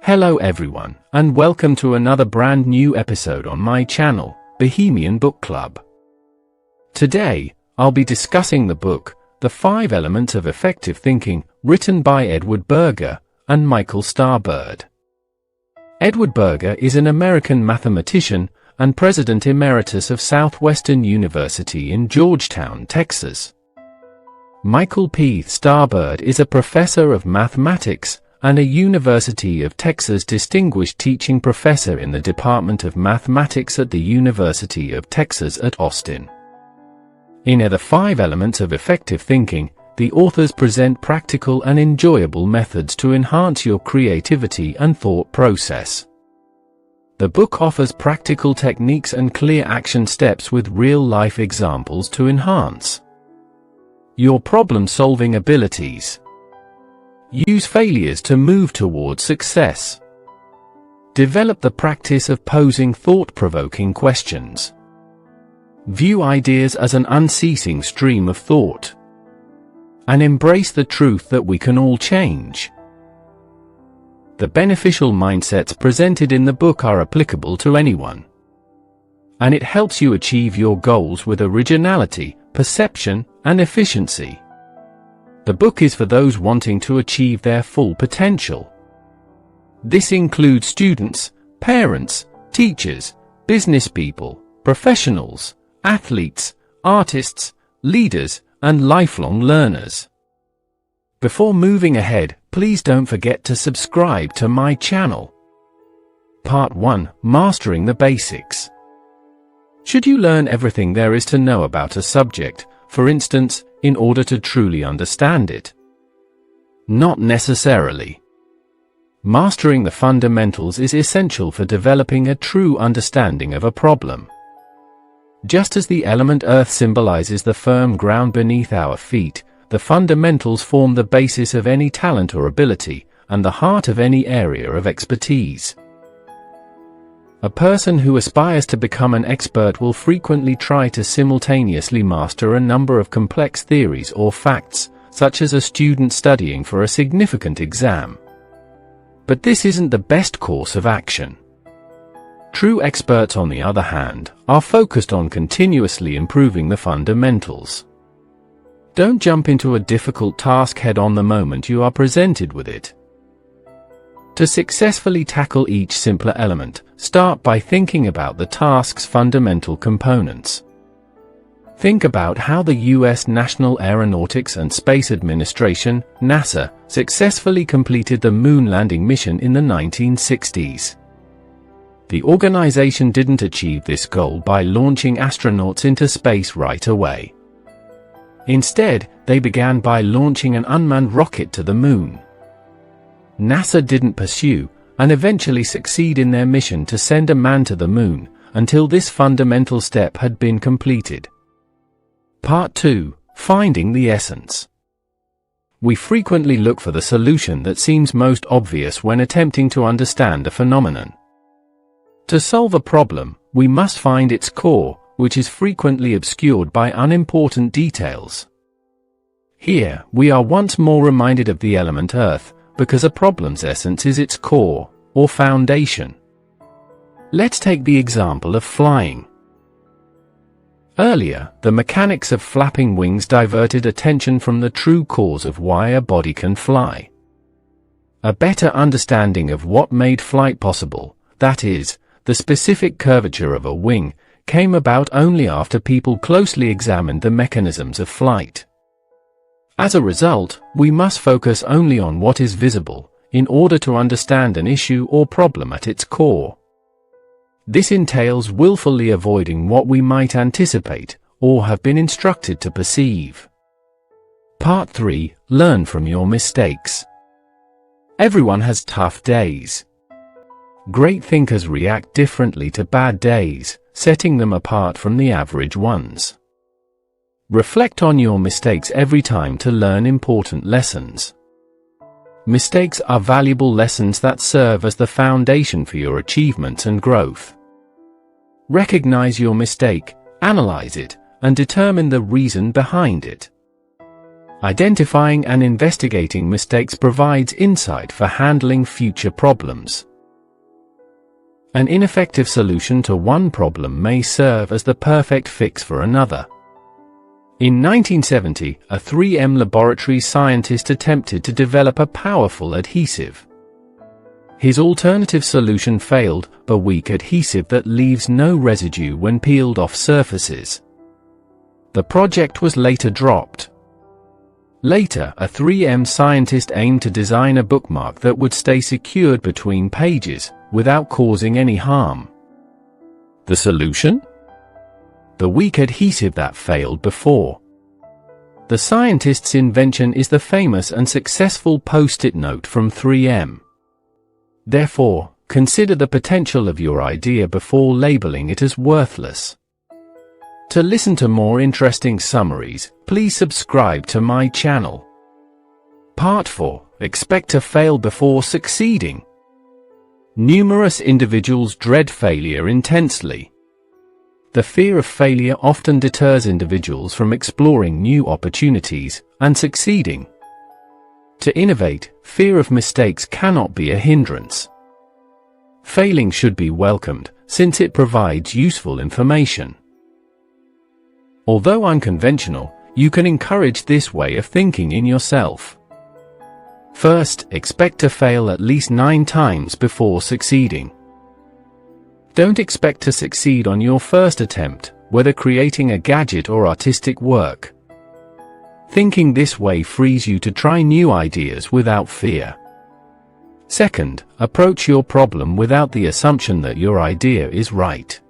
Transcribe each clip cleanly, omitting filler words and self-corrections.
Hello everyone, and welcome to another brand new episode on my channel, Bohemian BookClub. Today, I'll be discussing the book, The 5 Elements of Effective Thinking, written by Edward Berger and Michael Starbird. Edward Berger is an American mathematician and President Emeritus of Southwestern University in Georgetown, Texas. Michael P. Starbird is a professor of mathematics and a University of Texas Distinguished Teaching Professor in the Department of Mathematics at the University of Texas at Austin. In The 5 Elements of Effective Thinking, the authors present practical and enjoyable methods to enhance your creativity and thought process. The book offers practical techniques and clear action steps with real-life examples to enhance your problem-solving abilities. Use failures to move towards success. Develop the practice of posing thought-provoking questions. View ideas as an unceasing stream of thought. And embrace the truth that we can all change. The beneficial mindsets presented in the book are applicable to anyone. And it helps you achieve your goals with originality, perception, and efficiency. The book is for those wanting to achieve their full potential. This includes students, parents, teachers, business people, professionals, athletes, artists, leaders, and lifelong learners. Before moving ahead, please don't forget to subscribe to my channel. Part 1: Mastering the Basics. Should you learn everything there is to know about a subject, for instance, in order to truly understand it? Not necessarily. Mastering the fundamentals is essential for developing a true understanding of a problem. Just as the element Earth symbolizes the firm ground beneath our feet, the fundamentals form the basis of any talent or ability, and the heart of any area of expertise. A person who aspires to become an expert will frequently try to simultaneously master a number of complex theories or facts, such as a student studying for a significant exam. But this isn't the best course of action. True experts, on the other hand, are focused on continuously improving the fundamentals. Don't jump into a difficult task head-on the moment you are presented with it. To successfully tackle each simpler element, start by thinking about the task's fundamental components. Think about how the U.S. National Aeronautics and Space Administration, NASA, successfully completed the moon landing mission in the 1960s. The organization didn't achieve this goal by launching astronauts into space right away. Instead, they began by launching an unmanned rocket to the moon. NASA didn't pursue, and eventually succeed in their mission to send a man to the moon, until this fundamental step had been completed. Part 2: Finding the Essence. We frequently look for the solution that seems most obvious when attempting to understand a phenomenon. To solve a problem, we must find its core, which is frequently obscured by unimportant details. Here, we are once more reminded of the element Earth, because a problem's essence is its core, or foundation. Let's take the example of flying. Earlier, the mechanics of flapping wings diverted attention from the true cause of why a body can fly. A better understanding of what made flight possible, that is, the specific curvature of a wing, came about only after people closely examined the mechanisms of flight. As a result, we must focus only on what is visible, in order to understand an issue or problem at its core. This entails willfully avoiding what we might anticipate, or have been instructed to perceive. Part 3: Learn from your mistakes. Everyone has tough days. Great thinkers react differently to bad days, setting them apart from the average ones. Reflect on your mistakes every time to learn important lessons. Mistakes are valuable lessons that serve as the foundation for your achievements and growth. Recognize your mistake, analyze it, and determine the reason behind it. Identifying and investigating mistakes provides insight for handling future problems. An ineffective solution to one problem may serve as the perfect fix for another. In 1970, a 3M laboratory scientist attempted to develop a powerful adhesive. His alternative solution failed, a weak adhesive that leaves no residue when peeled off surfaces. The project was later dropped. Later, a 3M scientist aimed to design a bookmark that would stay secured between pages, without causing any harm. The solution? The weak adhesive that failed before. The scientist's invention is the famous and successful Post-it note from 3M. Therefore, consider the potential of your idea before labeling it as worthless. To listen to more interesting summaries, please subscribe to my channel. Part 4. Expect to fail before succeeding. Numerous individuals dread failure intensely. The fear of failure often deters individuals from exploring new opportunities and succeeding. To innovate, fear of mistakes cannot be a hindrance. Failing should be welcomed, since it provides useful information. Although unconventional, you can encourage this way of thinking in yourself. First, expect to fail at least 9 times before succeeding. Don't expect to succeed on your first attempt, whether creating a gadget or artistic work. Thinking this way frees you to try new ideas without fear. Second, approach your problem without the assumption that your idea is right.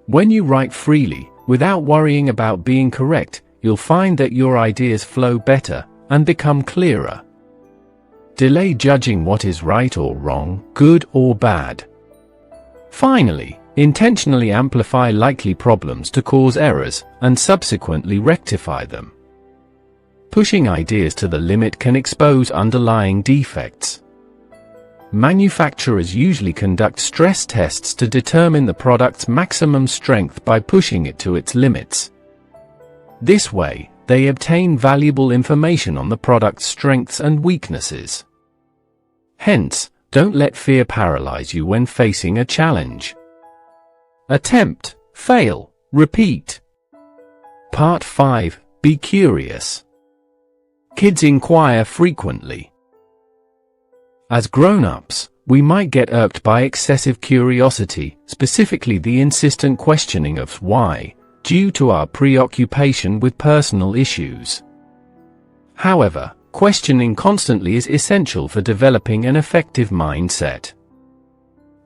When you write freely, without worrying about being correct, you'll find that your ideas flow better and become clearer. Delay judging what is right or wrong, good or bad. Finally, intentionally amplify likely problems to cause errors and subsequently rectify them. Pushing ideas to the limit can expose underlying defects. Manufacturers usually conduct stress tests to determine the product's maximum strength by pushing it to its limits. This way, they obtain valuable information on the product's strengths and weaknesses. Hence, don't let fear paralyze you when facing a challenge. Attempt, fail, repeat. Part 5. Be curious. Kids inquire frequently. As grown-ups, we might get irked by excessive curiosity, specifically the insistent questioning of why, due to our preoccupation with personal issues. However, questioning constantly is essential for developing an effective mindset.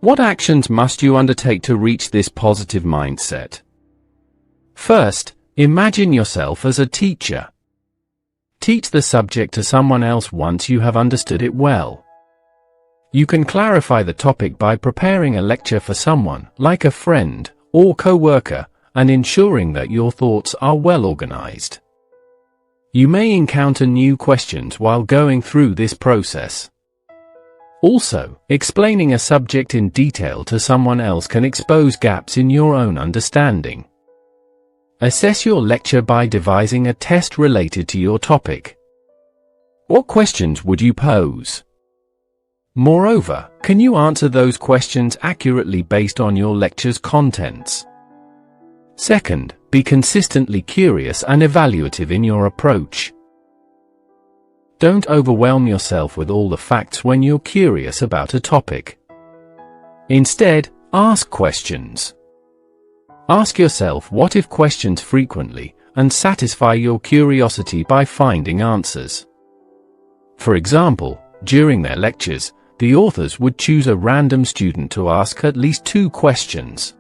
What actions must you undertake to reach this positive mindset? First, imagine yourself as a teacher. Teach the subject to someone else once you have understood it well. You can clarify the topic by preparing a lecture for someone, like a friend or co-worker, and ensuring that your thoughts are well organized. You may encounter new questions while going through this process. Also, explaining a subject in detail to someone else can expose gaps in your own understanding. Assess your lecture by devising a test related to your topic. What questions would you pose? Moreover, can you answer those questions accurately based on your lecture's contents? Second, be consistently curious and evaluative in your approach. Don't overwhelm yourself with all the facts when you're curious about a topic. Instead, ask questions. Ask yourself what-if questions frequently, and satisfy your curiosity by finding answers. For example, during their lectures, the authors would choose a random student to ask at least 2 questions.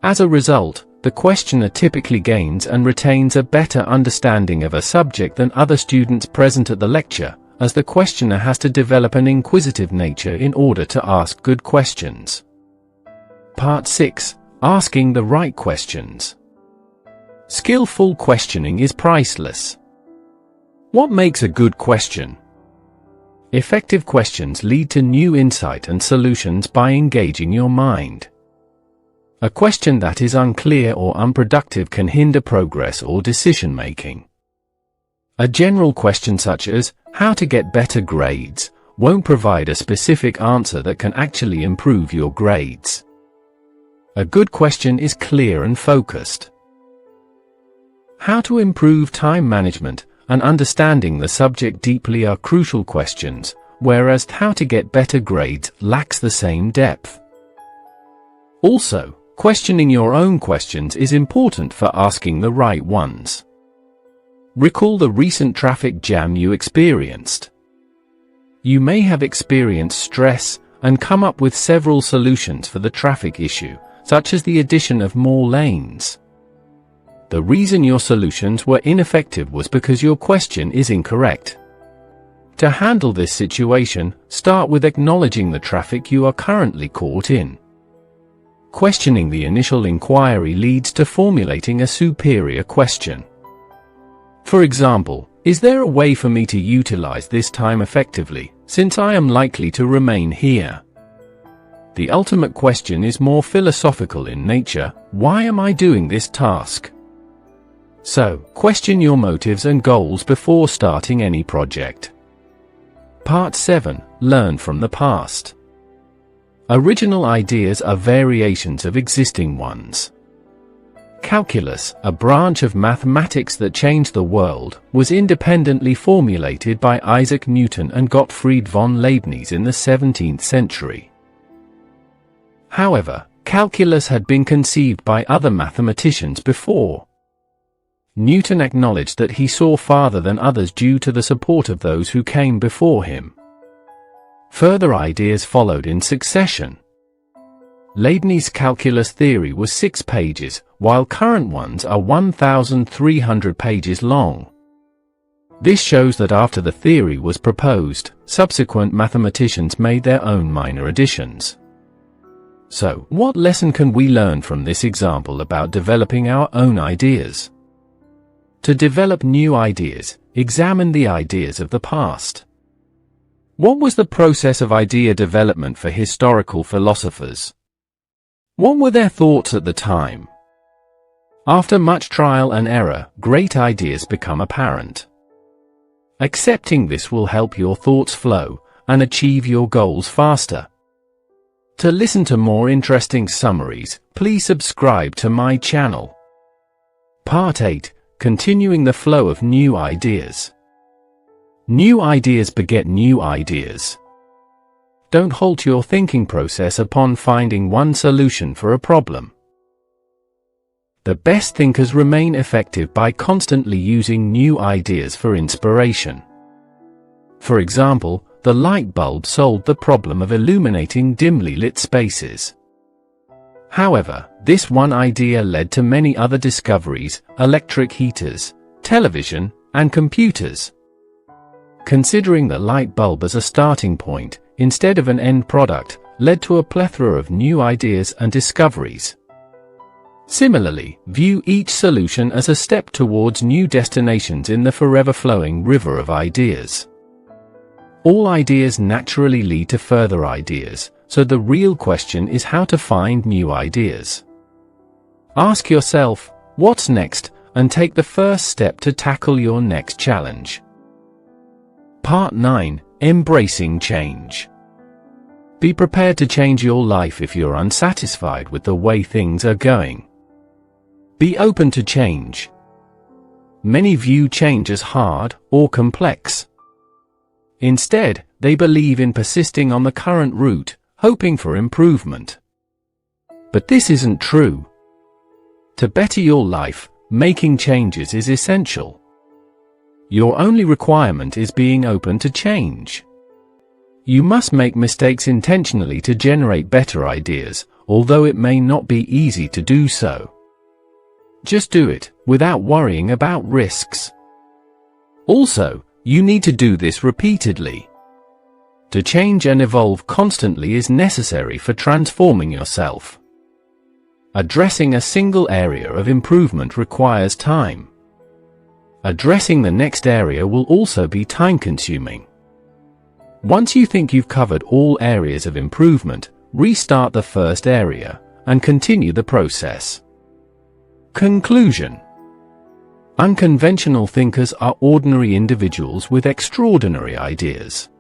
As a result, the questioner typically gains and retains a better understanding of a subject than other students present at the lecture, as the questioner has to develop an inquisitive nature in order to ask good questions. Part 6. Asking the right questions. Skillful questioning is priceless. What makes a good question? Effective questions lead to new insight and solutions by engaging your mind. A question that is unclear or unproductive can hinder progress or decision-making. A general question such as, how to get better grades, won't provide a specific answer that can actually improve your grades. A good question is clear and focused. How to improve time management and understanding the subject deeply are crucial questions, whereas how to get better grades lacks the same depth. Also, questioning your own questions is important for asking the right ones. Recall the recent traffic jam you experienced. You may have experienced stress and come up with several solutions for the traffic issue, such as the addition of more lanes. The reason your solutions were ineffective was because your question is incorrect. To handle this situation, start with acknowledging the traffic you are currently caught in. Questioning the initial inquiry leads to formulating a superior question. For example, is there a way for me to utilize this time effectively, since I am likely to remain here? The ultimate question is more philosophical in nature: why am I doing this task? So, question your motives and goals before starting any project. Part 7. Learn from the past. Original ideas are variations of existing ones. Calculus, a branch of mathematics that changed the world, was independently formulated by Isaac Newton and Gottfried von Leibniz in the 17th century. However, calculus had been conceived by other mathematicians before. Newton acknowledged that he saw farther than others due to the support of those who came before him. Further ideas followed in succession. Leibniz's calculus theory was 6 pages, while current ones are 1,300 pages long. This shows that after the theory was proposed, subsequent mathematicians made their own minor additions. So, what lesson can we learn from this example about developing our own ideas? To develop new ideas, examine the ideas of the past. What was the process of idea development for historical philosophers? What were their thoughts at the time? After much trial and error, great ideas become apparent. Accepting this will help your thoughts flow and achieve your goals faster. To listen to more interesting summaries, please subscribe to my channel. Part 8. Continuing the flow of new ideas. New ideas beget new ideas. Don't halt your thinking process upon finding one solution for a problem. The best thinkers remain effective by constantly using new ideas for inspiration. For example, the light bulb solved the problem of illuminating dimly lit spaces. However, this one idea led to many other discoveries: electric heaters, television, and computers. Considering the light bulb as a starting point, instead of an end product, led to a plethora of new ideas and discoveries. Similarly, view each solution as a step towards new destinations in the forever-flowing river of ideas. All ideas naturally lead to further ideas, so the real question is how to find new ideas. Ask yourself, what's next, and take the first step to tackle your next challenge. Part 9. Embracing change. Be prepared to change your life if you're unsatisfied with the way things are going. Be open to change. Many view change as hard or complex. Instead, they believe in persisting on the current route, hoping for improvement. But this isn't true. To better your life, making changes is essential. Your only requirement is being open to change. You must make mistakes intentionally to generate better ideas, although it may not be easy to do so. Just do it, without worrying about risks. Also, you need to do this repeatedly. To change and evolve constantly is necessary for transforming yourself. Addressing a single area of improvement requires time. Addressing the next area will also be time-consuming. Once you think you've covered all areas of improvement, restart the first area, and continue the process. Conclusion. Unconventional thinkers are ordinary individuals with extraordinary ideas.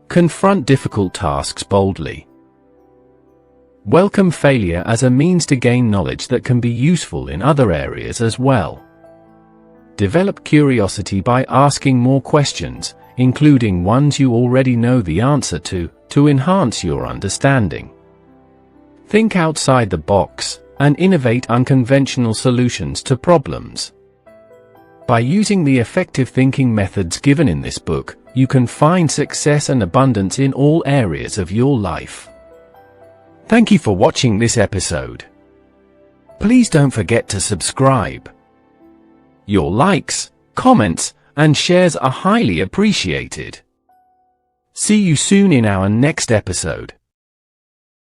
Confront difficult tasks boldly. Welcome failure as a means to gain knowledge that can be useful in other areas as well. Develop curiosity by asking more questions, including ones you already know the answer to enhance your understanding. Think outside the box and innovate unconventional solutions to problems. By using the effective thinking methods given in this book, you can find success and abundance in all areas of your life. Thank you for watching this episode. Please don't forget to subscribe. Your likes, comments, and shares are highly appreciated. See you soon in our next episode.